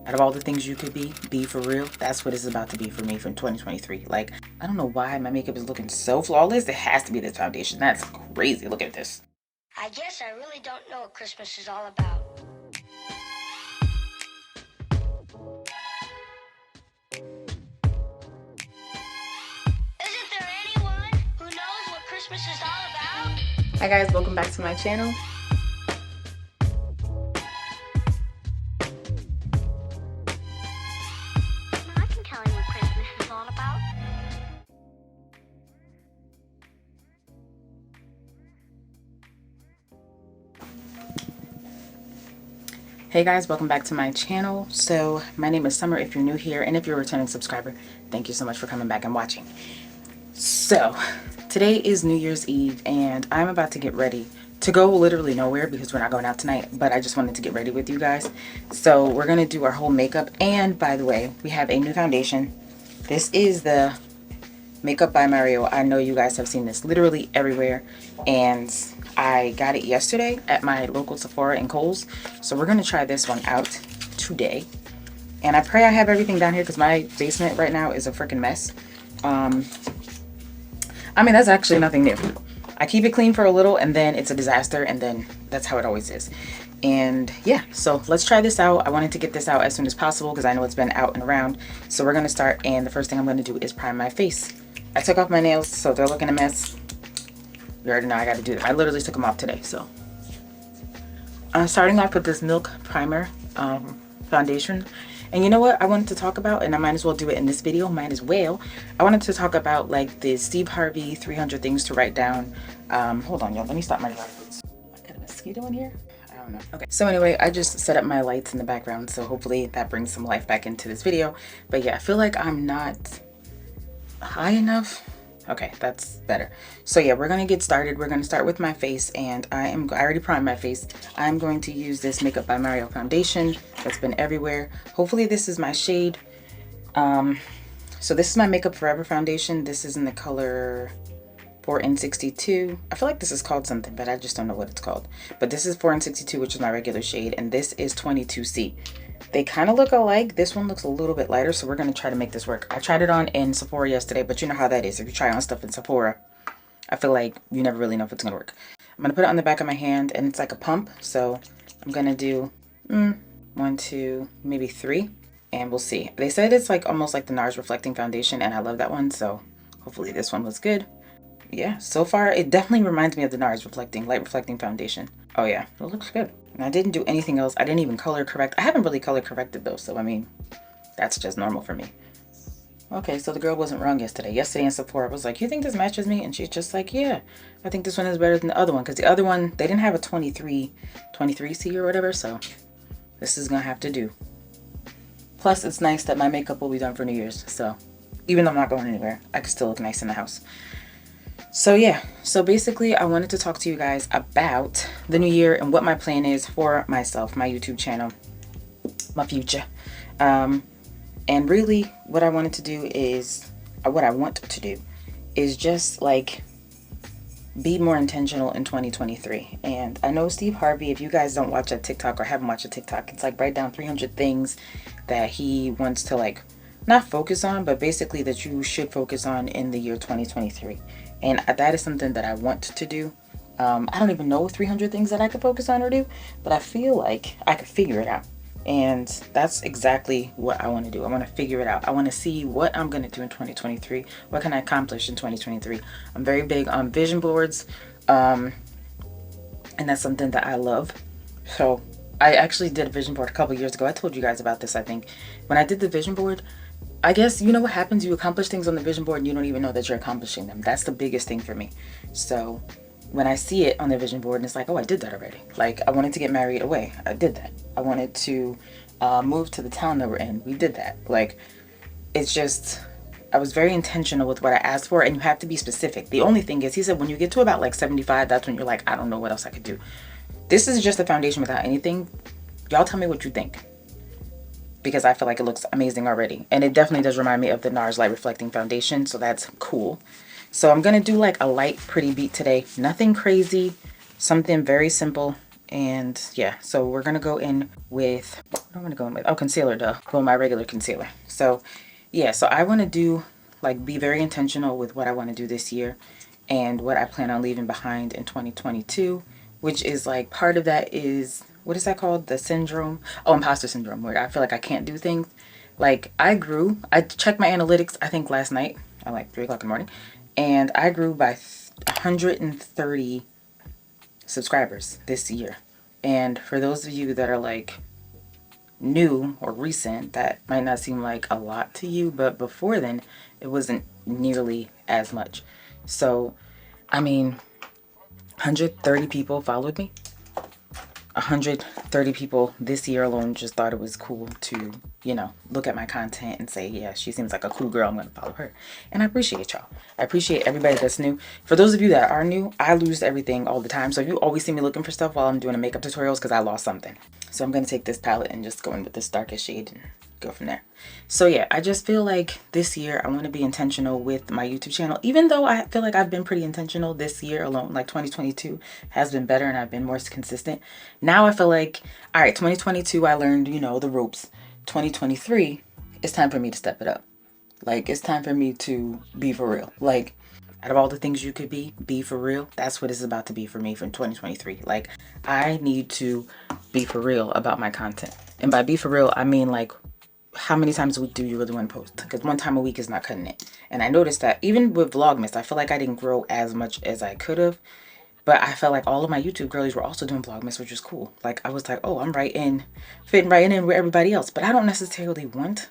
Out of all the things you could be for real. That's what it's about to be for me from 2023. Like, I don't know why my makeup is looking so flawless. It has to be this foundation. That's crazy. Look at this. I guess I really don't know what Christmas is all about. Isn't there anyone who knows what Christmas is all about? Hi guys, welcome back to my channel. I can tell you what Christmas is all about. Hey guys, welcome back to my channel. So my name is Summer if you're new here, and if you're a returning subscriber, thank you so much for coming back and watching. So today is New Year's Eve and I'm about to get ready to go literally nowhere because we're not going out tonight, but I just wanted to get ready with you guys. So we're gonna do our whole makeup, and by the way, we have a new foundation. This is the Makeup by Mario. I know you guys have seen this literally everywhere, and I got it yesterday at my local Sephora and Kohl's. So we're going to try this one out today. And I pray I have everything down here because my basement right now is a freaking mess. I mean, that's actually nothing new. I keep it clean for a little and then it's a disaster, and then that's how it always is. And yeah, so let's try this out. I wanted to get this out as soon as possible because I know it's been out and around. So we're going to start, and the first thing I'm going to do is prime my face. I took off my nails, so they're looking a mess. You already know I got to do that. I literally took them off today. So starting off with this Milk Primer foundation. And you know what I wanted to talk about, and I might as well do it in this video, might as well. I wanted to talk about like the Steve Harvey 300 things to write down. Hold on, y'all, let me stop my lights. I got a mosquito in here? I don't know. Okay, so anyway, I just set up my lights in the background, so hopefully that brings some life back into this video. But yeah, I feel like I'm not high enough. Okay, that's better. So yeah, we're gonna get started. We're gonna start with my face, and I already primed my face. I'm going to use this Makeup by Mario foundation that's been everywhere. Hopefully this is my shade. So this is my Makeup Forever foundation. This is in the color 4N62. I feel like this is called something, but I just don't know what it's called. But this is 4N62, which is my regular shade, and this is 22C. They kind of look alike. This one looks a little bit lighter, so we're going to try to make this work. I tried it on in Sephora yesterday, but you know how that is. If you try on stuff in Sephora, I feel like you never really know if it's going to work. I'm going to put it on the back of my hand, and it's like a pump. So I'm going to do 1, 2, maybe 3, and we'll see. They said it's like almost like the NARS Reflecting Foundation, and I love that one, so hopefully this one was good. Yeah, so far it definitely reminds me of the NARS Light Reflecting Foundation. Oh yeah, it looks good. And I didn't do anything else. I didn't even color correct. I haven't really color corrected though, so I mean, that's just normal for me. Okay, so the girl wasn't wrong yesterday. Yesterday in Sephora, I was like, you think this matches me? And she's just like, yeah, I think this one is better than the other one. Because the other one, they didn't have a 23C or whatever, so this is gonna have to do. Plus, it's nice that my makeup will be done for New Year's, so even though I'm not going anywhere, I can still look nice in the house. So yeah, so basically I wanted to talk to you guys about the new year and what my plan is for myself, my YouTube channel, my future. And really what I wanted to do is, what I want to do is just like be more intentional in 2023. And I know Steve Harvey, if you guys don't watch a TikTok or haven't watched a TikTok, it's like write down 300 things that he wants to like not focus on, but basically that you should focus on in the year 2023. And that is something that I want to do. I don't even know 300 things that I could focus on or do, but I feel like I could figure it out. And that's exactly what I want to do. I want to figure it out. I want to see what I'm going to do in 2023. What can I accomplish in 2023? I'm very big on vision boards. And that's something that I love. So I actually did a vision board a couple years ago. I told you guys about this, I think. When I did the vision board, I guess you know what happens, you accomplish things on the vision board and you don't even know that you're accomplishing them. That's the biggest thing for me. So when I see it on the vision board and it's like, oh, I did that already. Like I wanted to get married away, I did that. I wanted to move to the town that we're in, we did that. Like it's just, I was very intentional with what I asked for, and you have to be specific. The only thing is, he said when you get to about like 75, that's when you're like, I don't know what else I could do. This is just a foundation without anything. Y'all tell me what you think, because I feel like it looks amazing already. And it definitely does remind me of the NARS Light Reflecting Foundation, so that's cool. So I'm going to do like a light, pretty beat today. Nothing crazy, something very simple. And yeah, so we're gonna go in with, what do I want to go in with? Oh, concealer, duh. Go with my regular concealer. So yeah, so I want to do, like, be very intentional with what I want to do this year and what I plan on leaving behind in 2022, which is like, part of that is, what is that called? The syndrome? Oh, imposter syndrome, where I feel like I can't do things. Like, I checked my analytics, I think last night at like 3 o'clock in the morning, and I grew by 130 subscribers this year. And for those of you that are like new or recent, that might not seem like a lot to you, but before then it wasn't nearly as much. So I mean, 130 people followed me. 130 people this year alone just thought it was cool to, you know, look at my content and say, yeah, she seems like a cool girl, I'm going to follow her. And I appreciate y'all. I appreciate everybody that's new. For those of you that are new, I lose everything all the time. So you always see me looking for stuff while I'm doing a makeup tutorials because I lost something. So I'm going to take this palette and just go in with this darkest shade and go from there. So yeah, I just feel like this year I want to be intentional with my YouTube channel, even though I feel like I've been pretty intentional this year alone. Like 2022 has been better and I've been more consistent. Now I feel like, all right, 2022 I learned, you know, the ropes. 2023, it's time for me to step it up. Like, it's time for me to be for real. Like, out of all the things you could be for real. That's what it's about to be for me from 2023. Like, I need to be for real about my content. And by be for real, I mean, like, how many times a week do you really want to post? Because one time a week is not cutting it. And I noticed that even with Vlogmas, I feel like I didn't grow as much as I could have. But I felt like all of my YouTube girlies were also doing Vlogmas, which was cool. Like, I was like, oh, I'm fitting right in with everybody else. But I don't necessarily want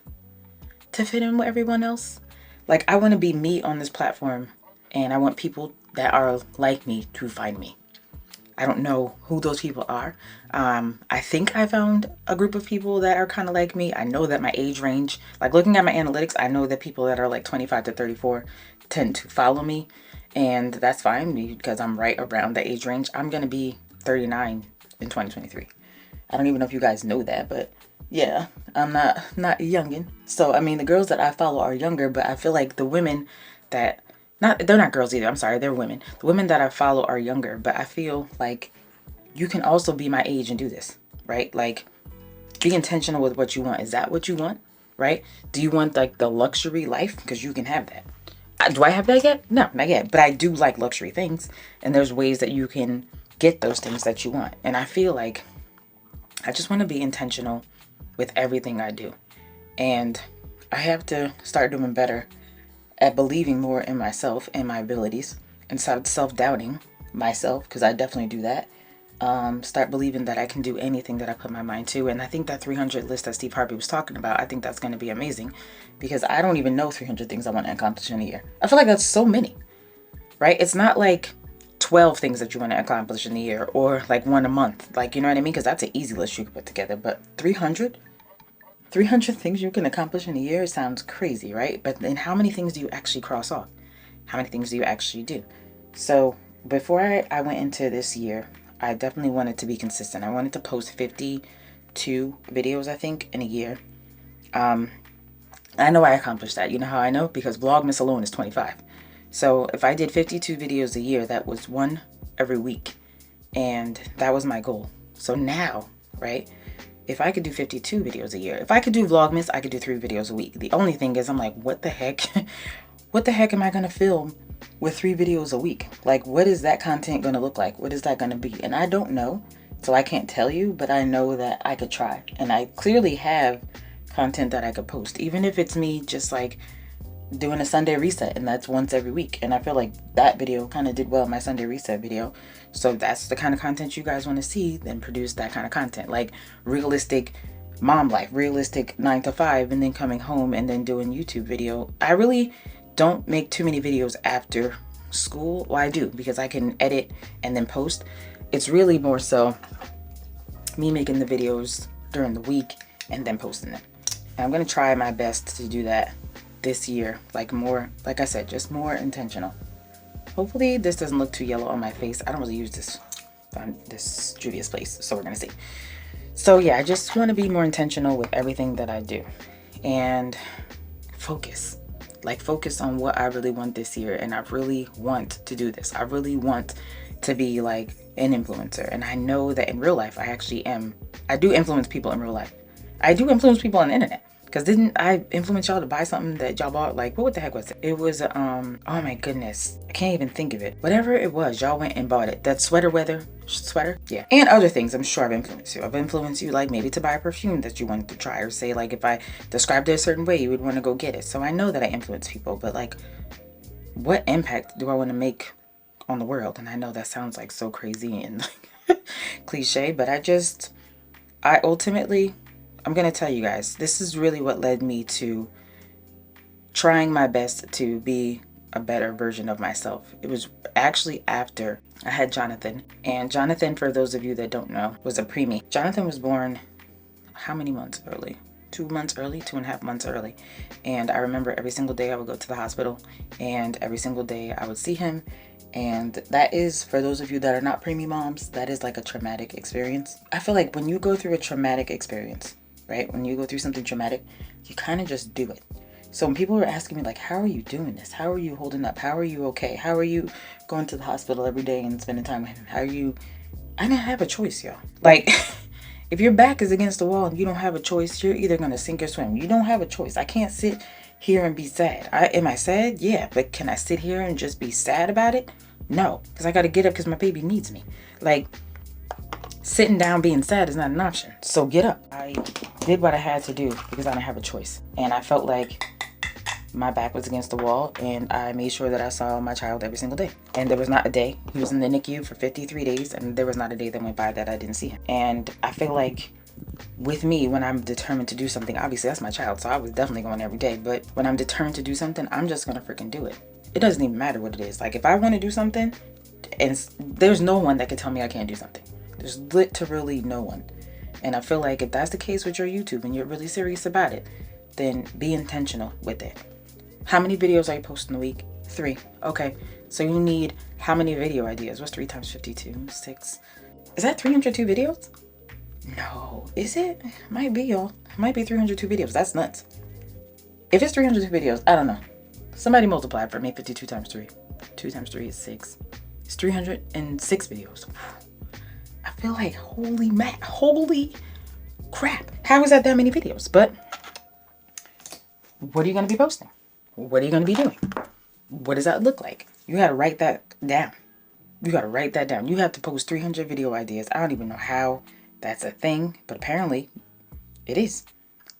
to fit in with everyone else. Like, I want to be me on this platform. And I want people that are like me to find me. I don't know who those people are. I think I found a group of people that are kind of like me. I know that my age range, like looking at my analytics, I know that people that are like 25 to 34 tend to follow me. And that's fine because I'm right around the age range. I'm going to be 39 in 2023. I don't even know if you guys know that, but yeah, I'm not a youngin'. So, I mean, the girls that I follow are younger, but I feel like the women that they're not girls either. I'm sorry, they're women. The women that I follow are younger, but I feel like you can also be my age and do this, right? Like, be intentional with what you want. Is that what you want, right? Do you want like the luxury life? Because you can have that. Do I have that yet? No, not yet. But I do like luxury things, and there's ways that you can get those things that you want. And I feel like I just want to be intentional with everything I do, and I have to start doing better at believing more in myself and my abilities and stop self-doubting myself, because I definitely do that. Start believing that I can do anything that I put my mind to. And I think that 300 list that Steve Harvey was talking about, I think that's going to be amazing, because I don't even know 300 things I want to accomplish in a year. I feel like that's so many, right? It's not like 12 things that you want to accomplish in a year or like one a month. Like, you know what I mean? Because that's an easy list you can put together. But 300 things you can accomplish in a year sounds crazy, right? But then how many things do you actually cross off? How many things do you actually do? So before I went into this year, I definitely wanted to be consistent. I wanted to post 52 videos, I think, in a year. I know I accomplished that. You know how I know? Because Vlogmas alone is 25. So if I did 52 videos a year, that was one every week. And that was my goal. So now, right? If I could do 52 videos a year, if I could do Vlogmas, I could do 3 videos a week. The only thing is, I'm like, what the heck? What the heck am I going to film with 3 videos a week? Like, what is that content going to look like? What is that going to be? And I don't know, so I can't tell you, but I know that I could try. And I clearly have content that I could post, even if it's me just like doing a Sunday reset, and that's once every week. And I feel like that video kind of did well, my Sunday reset video. So that's the kind of content you guys want to see, then produce that kind of content, like realistic mom life, realistic 9 to 5, and then coming home and then doing YouTube video. I really don't make too many videos after school. Well, I do, because I can edit and then post. It's really more so me making the videos during the week and then posting them. And I'm going to try my best to do that this year, like more, like I said, just more intentional. Hopefully this doesn't look too yellow on my face. I don't really use this Juvia's place, so we're gonna see. So yeah, I just want to be more intentional with everything that I do and focus on what I really want this year. And I really want to do this. I really want to be like an influencer, and I know that in real life I actually am. I do influence people in real life. I do influence people on the internet. Because didn't I influence y'all to buy something that y'all bought? Like, what the heck was it? It was, oh my goodness. I can't even think of it. Whatever it was, y'all went and bought it. That sweater? Yeah. And other things, I'm sure I've influenced you. I've influenced you, like, maybe to buy a perfume that you wanted to try. Or say, like, if I described it a certain way, you would want to go get it. So I know that I influence people. But, like, what impact do I want to make on the world? And I know that sounds, like, so crazy and, like, cliche. But I ultimately... I'm going to tell you guys, this is really what led me to trying my best to be a better version of myself. It was actually after I had Jonathan. And Jonathan, for those of you that don't know, was a preemie. Jonathan was born how many months early? 2 months early, 2.5 months early. And I remember every single day I would go to the hospital, and every single day I would see him. And that is, for those of you that are not preemie moms, that is like a traumatic experience. I feel like when you go through a traumatic experience, right? When you go through something traumatic, you kind of just do it. So when people were asking me, like, how are you doing this? How are you holding up? How are you okay? How are you going to the hospital every day and spending time with him? How are you? I didn't have a choice, y'all. Like, if your back is against the wall and you don't have a choice, you're either going to sink or swim. You don't have a choice. I can't sit here and be sad. Am I sad? Yeah. But can I sit here and just be sad about it? No. Because I got to get up because my baby needs me. Like, sitting down being sad is not an option. So get up. I did what I had to do because I didn't have a choice. And I felt like my back was against the wall, and I made sure that I saw my child every single day. And there was not a day. He was in the NICU for 53 days, and there was not a day that went by that I didn't see him. And I feel like with me, when I'm determined to do something, obviously that's my child, so I was definitely going every day. But when I'm determined to do something, I'm just going to freaking do it. It doesn't even matter what it is. Like, if I want to do something, and there's no one that can tell me I can't do something. There's literally no one. And I feel like if that's the case with your YouTube and you're really serious about it, then be intentional with it. How many videos are you posting a week? 3. Okay. So you need how many video ideas? What's 3 times 52? 6. Is that 302 videos? No. Is it? Might be, y'all. It might be 302 videos. That's nuts. If it's 302 videos, I don't know. Somebody multiply it for me. 52 times 3. 2 times 3 is 6. It's 306 videos. I feel like holy crap. How is that many videos? But what are you going to be posting? What are you going to be doing? What does that look like? You got to write that down. You got to write that down. You have to post 300 video ideas. I don't even know how that's a thing, but apparently it is.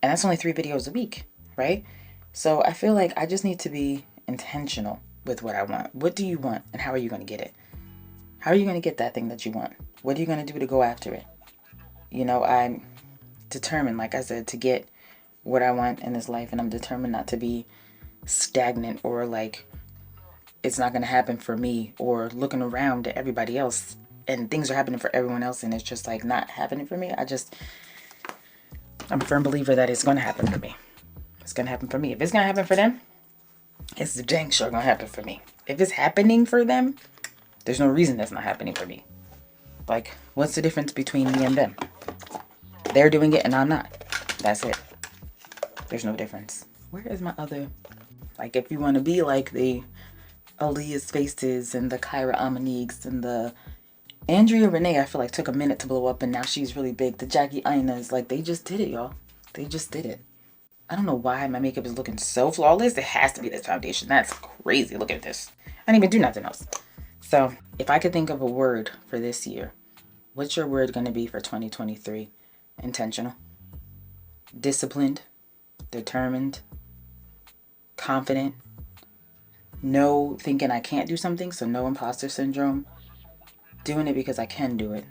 And that's only 3 videos a week, right? So I feel like I just need to be intentional with what I want. What do you want, and how are you going to get it? How are you going to get that thing that you want? What are you going to do to go after it? You know, I'm determined, like I said, to get what I want in this life. And I'm determined not to be stagnant or like it's not going to happen for me, or looking around at everybody else and things are happening for everyone else and it's just like not happening for me. I'm a firm believer that it's going to happen for me. It's going to happen for me. If it's going to happen for them, it's dang sure going to happen for me. If it's happening for them, there's no reason that's not happening for me. Like, what's the difference between me and them? They're doing it and I'm not. That's it. There's no difference. Where is my other... Like, if you want to be like the Aaliyah Spaces and the Kyra Amaniques and the Andrea Renee, I feel like took a minute to blow up and now she's really big. The Jackie Ainas, like, they just did it, y'all. They just did it. I don't know why my makeup is looking so flawless. It has to be this foundation. That's crazy. Look at this. I didn't even do nothing else. So, if I could think of a word for this year, what's your word going to be for 2023? Intentional. Disciplined. Determined. Confident. No thinking I can't do something, so no imposter syndrome. Doing it because I can do it.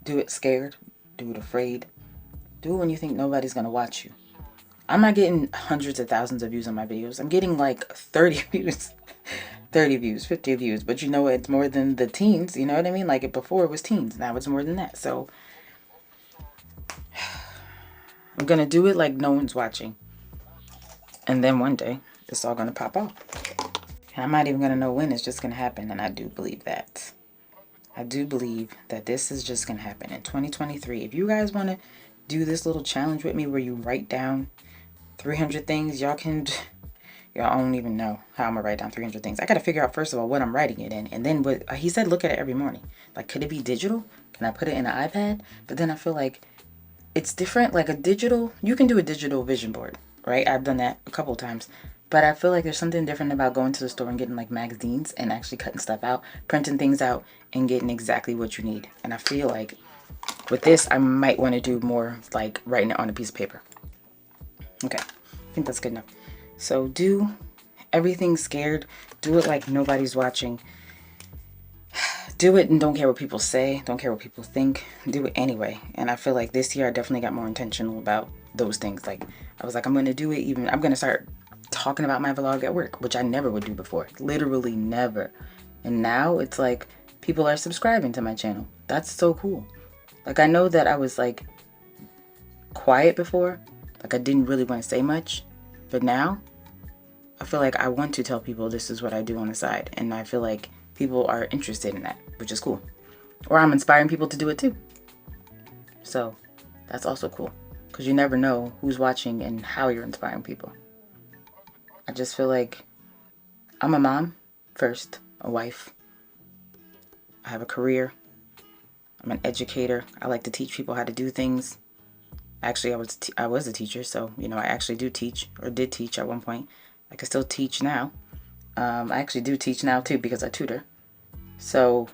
Do it scared. Do it afraid. Do it when you think nobody's going to watch you. I'm not getting hundreds of thousands of views on my videos. I'm getting like 30 views. 30 views, 50 views. But you know, it's more than the teens. You know what I mean? Like, before it was teens. Now it's more than that. So I'm going to do it like no one's watching. And then one day, it's all going to pop off. And I'm not even going to know when. It's just going to happen. And I do believe that. I do believe that this is just going to happen in 2023. If you guys want to do this little challenge with me where you write down 300 things y'all can... Y'all don't even know how I'm gonna write down 300 things. I gotta figure out first of all what I'm writing it in, and then what he said. Look at it every morning. Like, could it be digital? Can I put it in an iPad? But then I feel like it's different. Like a digital, you can do a digital vision board, right? I've done that a couple of times. But I feel like there's something different about going to the store and getting like magazines and actually cutting stuff out, printing things out, and getting exactly what you need. And I feel like with this, I might want to do more like writing it on a piece of paper. Okay, I think that's good enough. So do everything scared. Do it like nobody's watching. Do it and don't care what people say. Don't care what people think. Do it anyway. And I feel like this year I definitely got more intentional about those things. Like I was like, I'm going to do it even. I'm going to start talking about my vlog at work, which I never would do before. Literally never. And now it's like people are subscribing to my channel. That's so cool. Like I know that I was like quiet before. Like I didn't really want to say much. But now I feel like I want to tell people this is what I do on the side. And I feel like people are interested in that, which is cool. Or I'm inspiring people to do it too. So that's also cool. Because you never know who's watching and how you're inspiring people. I just feel like I'm a mom first, a wife. I have a career. I'm an educator. I like to teach people how to do things. Actually, I was a teacher, so, you know, I actually do teach, or did teach at one point. I can still teach now. I actually do teach now, too, because I tutor. So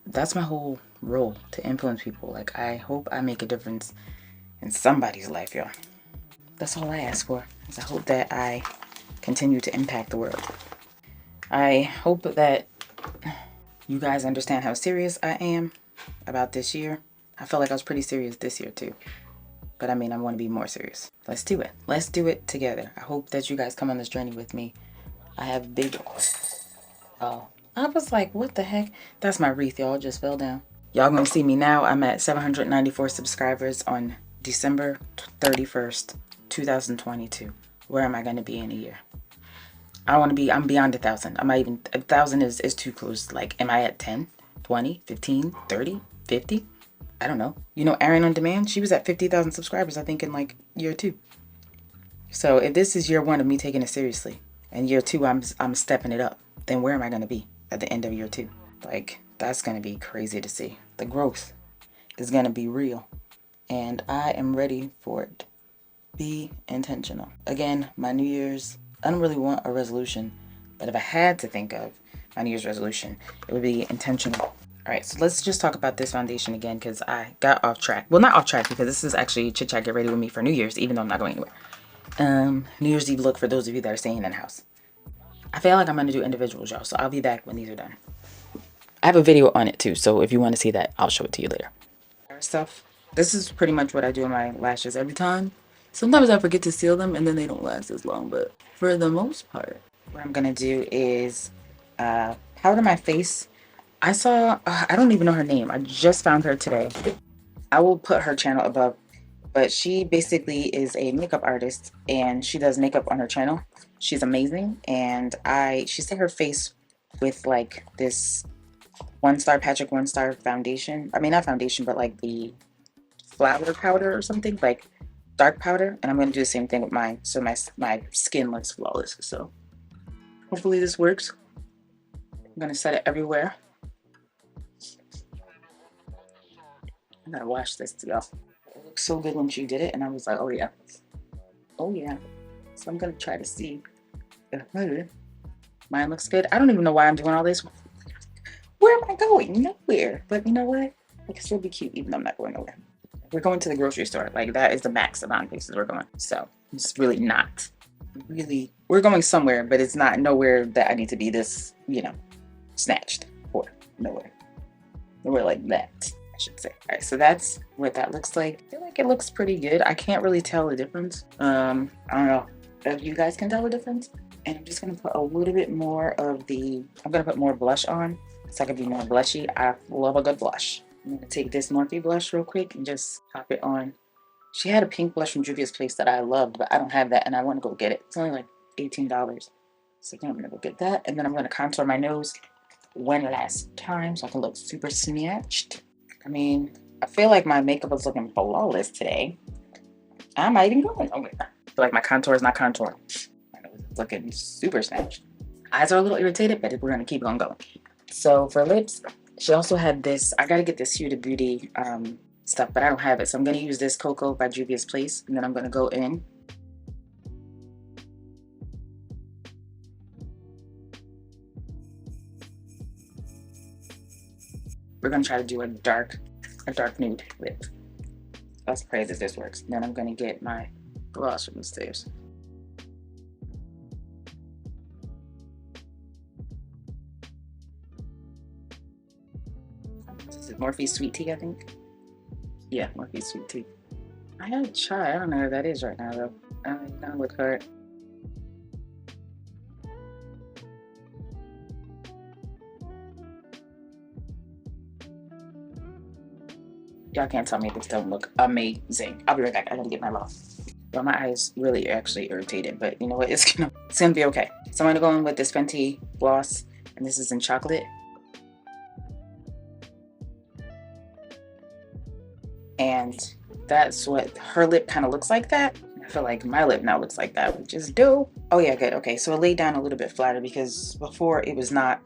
that's my whole role, to influence people. Like, I hope I make a difference in somebody's life, y'all. That's all I ask for, is I hope that I continue to impact the world. I hope that you guys understand how serious I am about this year. I felt like I was pretty serious this year too. But I mean, I want to be more serious. Let's do it. Let's do it together. I hope that you guys come on this journey with me. I have big... Oh, I was like, what the heck? That's my wreath, y'all. Just fell down. Y'all gonna see me now. I'm at 794 subscribers on December 31st, 2022. Where am I gonna be in a year? I want to be, I'm beyond 1,000. I'm not even, 1,000 is too close. Like, am I at 10, 20, 15, 30, 50? I don't know. You know, Erin on Demand, she was at 50,000 subscribers, I think, in like year 2. So if this is year 1 of me taking it seriously, and year 2 I'm stepping it up, then where am I going to be at the end of year 2? Like, that's going to be crazy to see. The growth is going to be real, and I am ready for it. Be intentional. Again, my New Year's, I don't really want a resolution, but if I had to think of my New Year's resolution, it would be intentional. All right, so let's just talk about this foundation again, because I got off track. Well, not off track, because this is actually Chit Chat Get Ready With Me for New Year's, even though I'm not going anywhere. New Year's Eve look for those of you that are staying in the house. I feel like I'm going to do individuals, y'all, so I'll be back when these are done. I have a video on it, too, so if you want to see that, I'll show it to you later. Stuff. This is pretty much what I do on my lashes every time. Sometimes I forget to seal them, and then they don't last as long, but for the most part, what I'm going to do is powder my face. I saw, I don't even know her name. I just found her today. I will put her channel above, but she basically is a makeup artist and she does makeup on her channel. She's amazing. And she set her face with like this Patrick 1-Star foundation. I mean, not foundation, but like the flower powder or something, like dark powder. And I'm going to do the same thing with mine. So my skin looks flawless. So hopefully this works. I'm going to set it everywhere. I gotta wash this, y'all. It looked so good when she did it, and I was like, oh yeah. Oh yeah. So I'm gonna try to see if mine looks good. I don't even know why I'm doing all this. Where am I going? Nowhere. But you know what? I can still be cute even though I'm not going nowhere. We're going to the grocery store. Like, that is the max amount of places we're going. So it's really not. Really, we're going somewhere, but it's not nowhere that I need to be this, you know, snatched for. Nowhere. Nowhere like that, I should say. All right, so that's what that looks like. I feel like it looks pretty good. I can't really tell the difference. I don't know if you guys can tell the difference. And I'm just gonna put a little bit more of I'm gonna put more blush on so I can be more blushy. I love a good blush. I'm gonna take this Morphe blush real quick and just pop it on. She had a pink blush from Juvia's place that I loved, but I don't have that and I want to go get it. It's only like $18. So I'm gonna go get that. And then I'm gonna contour my nose one last time so I can look super snatched. I mean, I feel like my makeup is looking flawless today. I'm not even going nowhere. I feel like my contour is not contour. My nose is looking super snatched. Eyes are a little irritated, but we're gonna keep on going. So for lips, she also had this. I gotta get this Huda Beauty stuff, but I don't have it. So I'm gonna use this Cocoa by Juvia's Place, and then I'm gonna go in. We're gonna try to do a dark nude lip. Let's pray that this works. Then I'm gonna get my gloss from the stairs. This is Morphe Sweet Tea, I think. Yeah, Morphe Sweet Tea. I gotta try. I don't know where that is right now though. I'm gonna look for it. Y'all can't tell me this don't look amazing. I'll be right back. I gotta get my lock. Well, my eyes really actually irritated, but you know what? It's gonna be okay. So I'm gonna go in with this Fenty gloss, and this is in Chocolate. And that's what her lip kind of looks like that. I feel like my lip now looks like that, which is dope. Oh yeah, good. Okay, so it laid down a little bit flatter because before it was not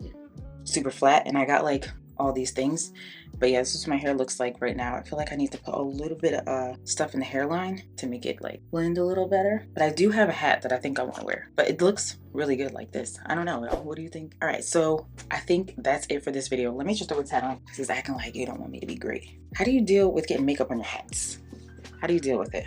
super flat, and I got like all these things. But yeah, this is what my hair looks like right now. I feel like I need to put a little bit of stuff in the hairline to make it like blend a little better. But I do have a hat that I think I want to wear, but it looks really good like this. I don't know. What do you think? All right, so I think that's it for this video. Let me just throw this hat on because it's acting like you don't want me to be great. How do you deal with getting makeup on your hats? How do you deal with it?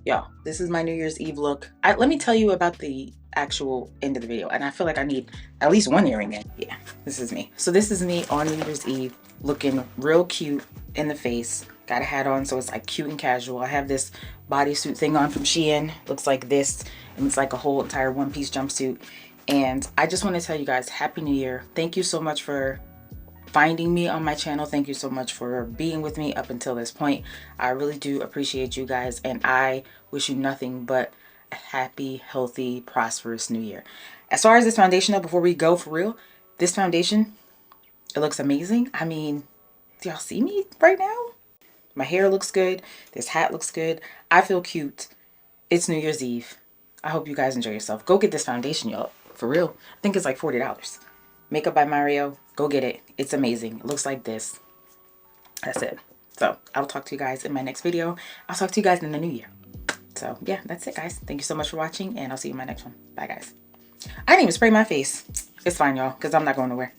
Y'all, this is my New Year's Eve look. Let me tell you about the actual end of the video, and I feel like I need at least one earring in. Yeah, this is me. So this is me on New Year's Eve looking real cute in the face. Got a hat on, so it's like cute and casual. I have this bodysuit thing on from Shein. Looks like this, and it's like a whole entire one-piece jumpsuit. And I just want to tell you guys, Happy New Year. Thank you so much for finding me on my channel. Thank you so much for being with me up until this point. I really do appreciate you guys, and I wish you nothing but a happy, healthy, prosperous new year. As far as this foundation though, before we go for real, this foundation, it looks amazing. I mean, do y'all see me right now? My hair looks good. This hat looks good. I feel cute. It's New Year's Eve. I hope you guys enjoy yourself. Go get this foundation, y'all. For real. I think it's like $40. Makeup by Mario. Go get it. It's amazing. It looks like this. That's it. So I'll talk to you guys in my next video. I'll talk to you guys in the new year. So yeah, that's it guys. Thank you so much for watching, and I'll see you in my next one. Bye guys. I didn't even spray my face. It's fine y'all, because I'm not going nowhere.